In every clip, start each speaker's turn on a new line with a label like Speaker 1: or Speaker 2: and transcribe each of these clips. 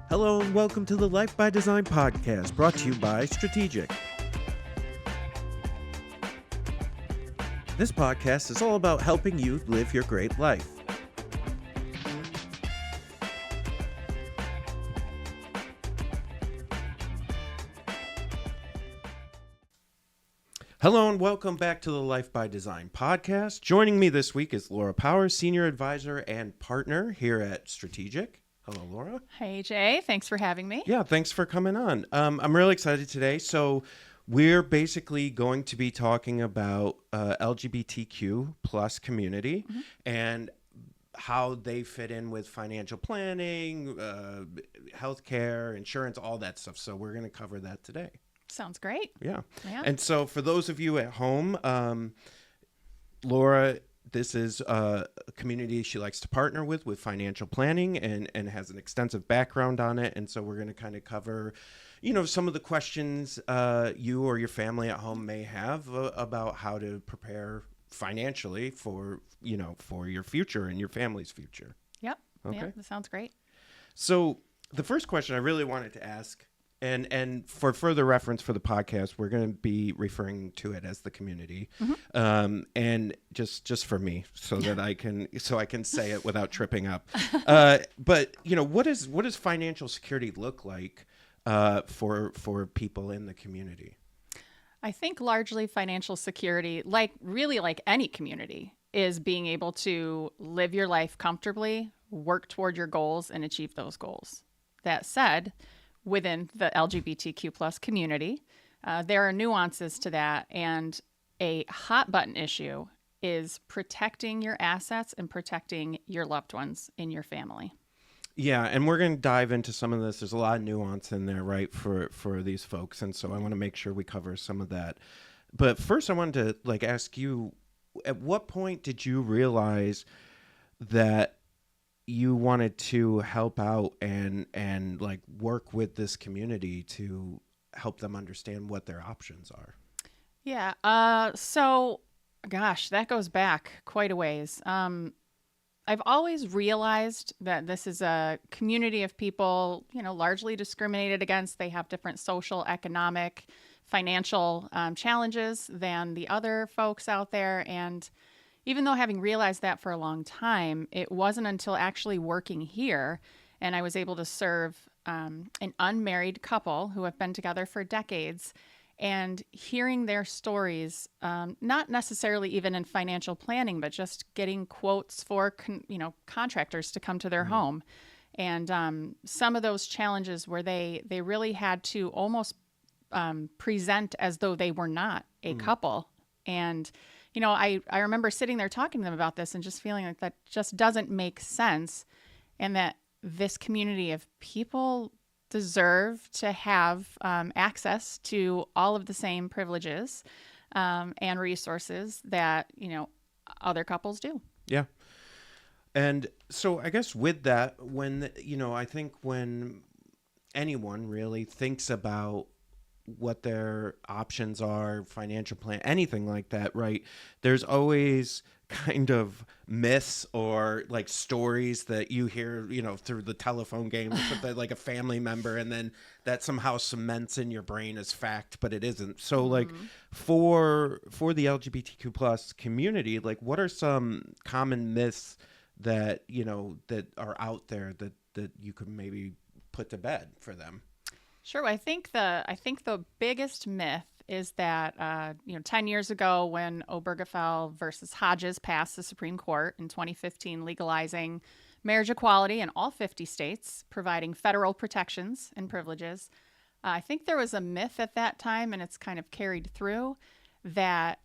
Speaker 1: Hello and welcome to the Life by Design podcast, brought to you by Strategic. This podcast is all about helping you live your great life. Hello and welcome back to the Life by Design podcast. Joining me this week is Laura Powers, Senior Advisor and Partner here at Strategic. Hello, Laura.
Speaker 2: Hey, Jay. Thanks for having me.
Speaker 1: Yeah, thanks for coming on. I'm really excited today. So we're basically going to be talking about LGBTQ plus community and how they fit in with financial planning, healthcare, insurance, all that stuff. So we're going to cover that today.
Speaker 2: Sounds great.
Speaker 1: Yeah.
Speaker 2: Yeah.
Speaker 1: And so for those of you at home, Laura, this is a community she likes to partner with financial planning and has an extensive background on it. And so we're going to kind of cover, some of the questions you or your family at home may have about how to prepare financially for your future and your family's future.
Speaker 2: Yep.
Speaker 1: Okay.
Speaker 2: Yep, that sounds great.
Speaker 1: So the first question I really wanted to ask, and for further reference for the podcast, we're going to be referring to it as the community, and just for me, so that I can say it without tripping up. But what does financial security look like for people in the community?
Speaker 2: I think largely financial security, like any community, is being able to live your life comfortably, work toward your goals, and achieve those goals. That said, within the LGBTQ plus community, there are nuances to that, and a hot button issue is protecting your assets and protecting your loved ones in your family.
Speaker 1: Yeah, and we're going to dive into some of this. There's a lot of nuance in there, right, for these folks, and so I want to make sure we cover some of that. But first, I wanted to ask you, at what point did you realize that you wanted to help out and work with this community to help them understand what their options are?
Speaker 2: Yeah. So, gosh, that goes back quite a ways. I've always realized that this is a community of people, largely discriminated against. They have different social, economic, financial challenges than the other folks out there. And even though having realized that for a long time, it wasn't until actually working here and I was able to serve an unmarried couple who have been together for decades, and hearing their stories, not necessarily even in financial planning, but just getting quotes for contractors to come to their home. And some of those challenges where they really had to almost present as though they were not a couple. And I remember sitting there talking to them about this and just feeling like that just doesn't make sense, and that this community of people deserve to have access to all of the same privileges and resources that, other couples do.
Speaker 1: Yeah. And so I guess with that, I think when anyone really thinks about what their options are, financial plan, anything like that, right? There's always kind of myths or stories that you hear, through the telephone game with a family member, and then that somehow cements in your brain as fact, but it isn't. So for the LGBTQ plus community, what are some common myths that, that are out there that you could maybe put to bed for them?
Speaker 2: Sure. I think the biggest myth is that 10 years ago, when Obergefell versus Hodges passed the Supreme Court in 2015, legalizing marriage equality in all 50 states, providing federal protections and privileges, I think there was a myth at that time, and it's kind of carried through, that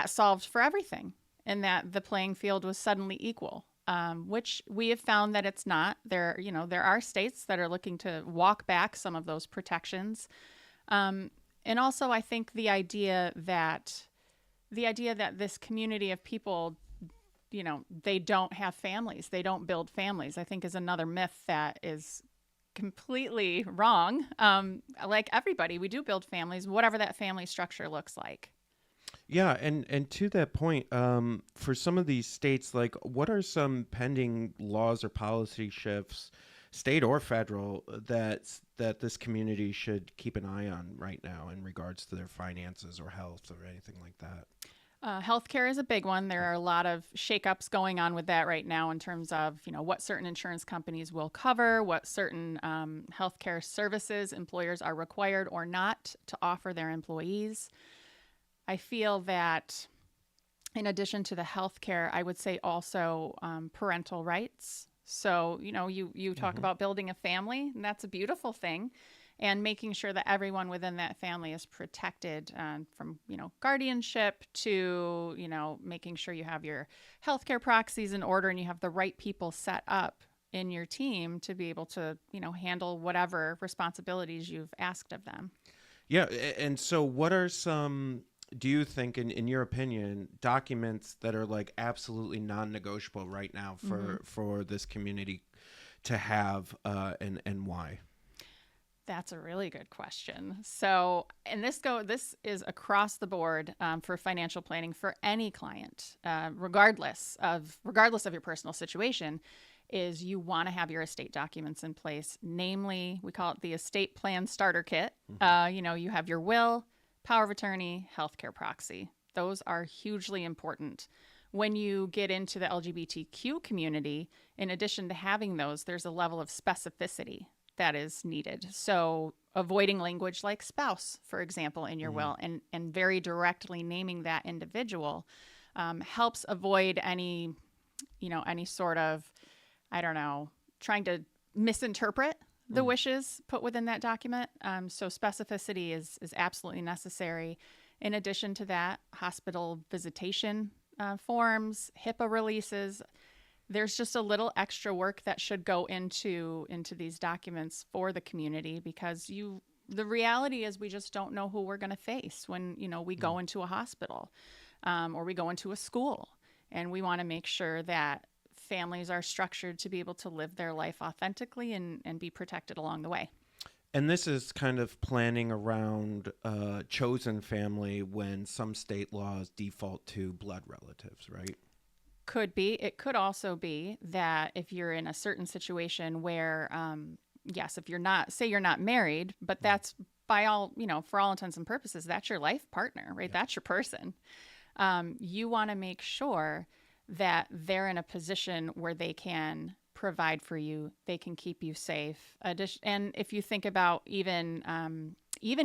Speaker 2: solved for everything, and that the playing field was suddenly equal. Which we have found that it's not. There are states that are looking to walk back some of those protections. And also, I think the idea that this community of people, they don't have families, they don't build families, I think is another myth that is completely wrong. Like everybody, we do build families, whatever that family structure looks like.
Speaker 1: Yeah, and to that point, for some of these states, what are some pending laws or policy shifts state or federal, that this community should keep an eye on right now in regards to their finances or health or anything like that?
Speaker 2: Healthcare is a big one. There are a lot of shakeups going on with that right now in terms of, what certain insurance companies will cover, what certain healthcare services employers are required or not to offer their employees. I feel that in addition to the healthcare, I would say also parental rights. So, you talk
Speaker 1: Hmm.
Speaker 2: about building a family, and that's a beautiful thing. And making sure that everyone within that family is protected from, guardianship to, making sure you have your healthcare proxies in order and you have the right people set up in your team to be able to, handle whatever responsibilities you've asked of them.
Speaker 1: Yeah, and so what are some, do you think, in your opinion, documents that are like absolutely non-negotiable right now
Speaker 2: Mm-hmm.
Speaker 1: for this community to have, and why?
Speaker 2: That's a really good question. So, and this is across the board for financial planning for any client, regardless of your personal situation. Is you want to have your estate documents in place. Namely, we call it the estate plan starter kit.
Speaker 1: Hmm.
Speaker 2: You have your will, power of attorney, healthcare proxy. Those are hugely important. When you get into the LGBTQ community, in addition to having those, there's a level of specificity that is needed. So avoiding language like spouse, for example, in your
Speaker 1: Hmm.
Speaker 2: will, and very directly naming that individual helps avoid any sort of, I don't know, trying to misinterpret the
Speaker 1: Hmm.
Speaker 2: wishes put within that document. So specificity is absolutely necessary. In addition to that, hospital visitation forms, HIPAA releases, there's just a little extra work that should go into these documents for the community because the reality is we just don't know who we're going to face when we go into a hospital or we go into a school, and we want to make sure that families are structured to be able to live their life authentically and be protected along the way.
Speaker 1: And this is kind of planning around chosen family when some state laws default to blood relatives, right?
Speaker 2: Could be. It could also be that if you're in a certain situation where, yes, if you're not, say you're not married, but
Speaker 1: Mm.
Speaker 2: that's by all, for all intents and purposes, that's your life partner, right?
Speaker 1: Yeah.
Speaker 2: That's your person. You want to make sure that they're in a position where they can provide for you, they can keep you safe. And if you think about even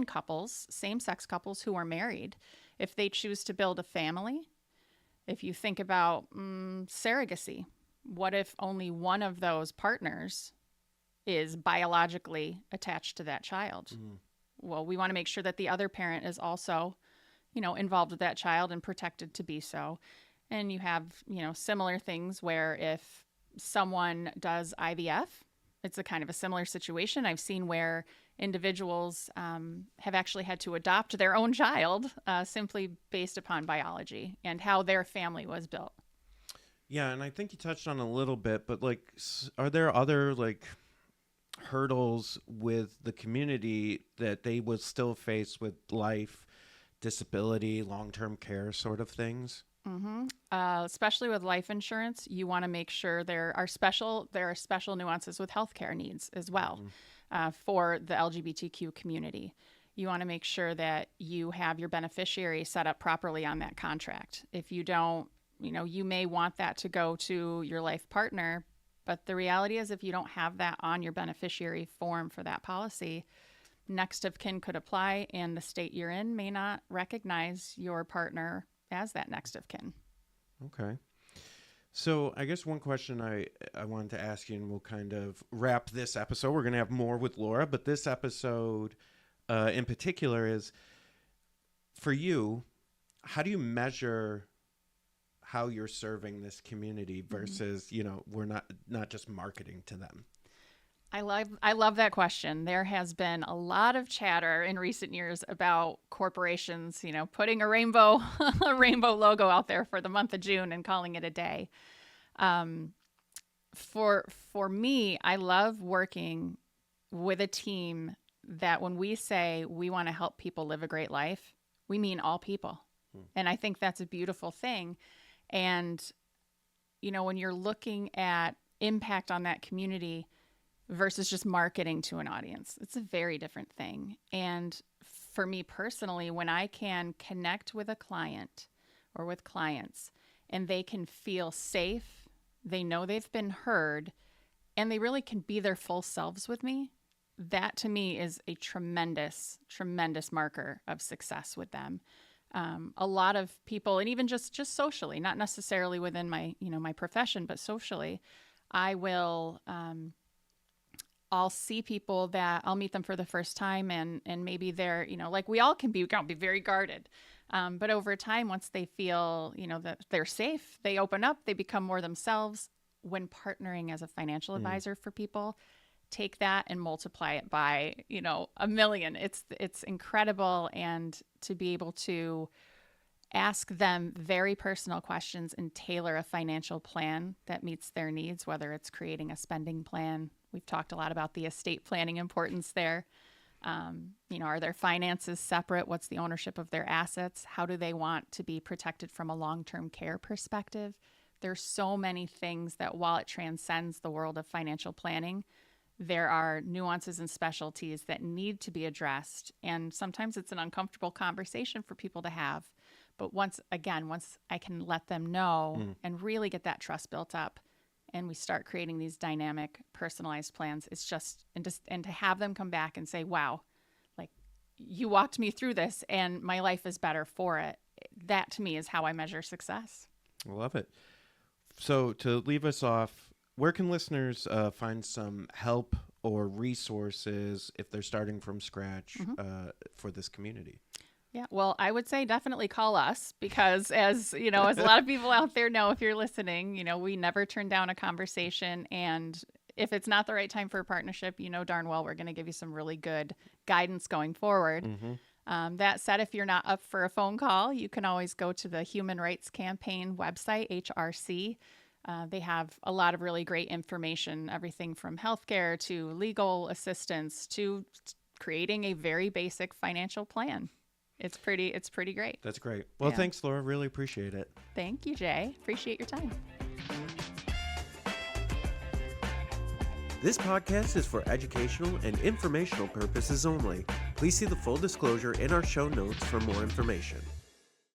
Speaker 2: couples, same-sex couples who are married, if they choose to build a family, if you think about surrogacy, what if only one of those partners is biologically attached to that child?
Speaker 1: Mm.
Speaker 2: Well, we want to make sure that the other parent is also, involved with that child and protected to be so. And you have, similar things where if someone does IVF, it's a kind of a similar situation. I've seen where individuals have actually had to adopt their own child simply based upon biology and how their family was built.
Speaker 1: Yeah, and I think you touched on a little bit, but like, are there other like hurdles with the community that they will still face with life, disability, long-term care sort of things?
Speaker 2: Especially with life insurance, you want to make sure there are special nuances with healthcare needs as well
Speaker 1: Mm.
Speaker 2: for the LGBTQ community. You want to make sure that you have your beneficiary set up properly on that contract. If you don't, you may want that to go to your life partner, but the reality is if you don't have that on your beneficiary form for that policy, next of kin could apply and the state you're in may not recognize your partner as that next of kin.
Speaker 1: Okay. So I guess one question I wanted to ask you, and we'll kind of wrap this episode. We're going to have more with Laura, but this episode in particular is for you. How do you measure how you're serving this community versus we're not just marketing to them?
Speaker 2: I love that question. There has been a lot of chatter in recent years about corporations, putting a rainbow a rainbow logo out there for the month of June and calling it a day. Um, for me, I love working with a team that when we say we want to help people live a great life, we mean all people.
Speaker 1: Hmm.
Speaker 2: And I think that's a beautiful thing. And when you're looking at impact on that community, versus just marketing to an audience. It's a very different thing. And for me personally, when I can connect with a client or with clients and they can feel safe, they know they've been heard, and they really can be their full selves with me, that to me is a tremendous, tremendous marker of success with them. A lot of people, and even just socially, not necessarily within my, my profession, but socially, I'll see people that I'll meet them for the first time, and maybe they're, like we all can be very guarded. But over time, once they feel, that they're safe, they open up, they become more themselves. When partnering as a financial advisor for people, take that and multiply it by, 1 million. It's incredible. And to be able to ask them very personal questions and tailor a financial plan that meets their needs, whether it's creating a spending plan. We've talked a lot about the estate planning importance there. Are their finances separate? What's the ownership of their assets? How do they want to be protected from a long-term care perspective? There's so many things that while it transcends the world of financial planning, there are nuances and specialties that need to be addressed. And sometimes it's an uncomfortable conversation for people to have. But once I can let them know and really get that trust built up, and we start creating these dynamic, personalized plans, it's just to have them come back and say, wow, like you walked me through this and my life is better for it. That to me is how I measure success.
Speaker 1: I love it. So to leave us off, where can listeners find some help or resources if they're starting from scratch for this community?
Speaker 2: Yeah, well, I would say definitely call us because as a lot of people out there know, if you're listening, we never turn down a conversation. And if it's not the right time for a partnership, darn well, we're going to give you some really good guidance going forward. That said, if you're not up for a phone call, you can always go to the Human Rights Campaign website, HRC. They have a lot of really great information, everything from healthcare to legal assistance to creating a very basic financial plan. It's pretty great.
Speaker 1: That's great. Well, thanks, Laura. Really appreciate it.
Speaker 2: Thank you, Jay. Appreciate your time.
Speaker 1: This podcast is for educational and informational purposes only. Please see the full disclosure in our show notes for more information.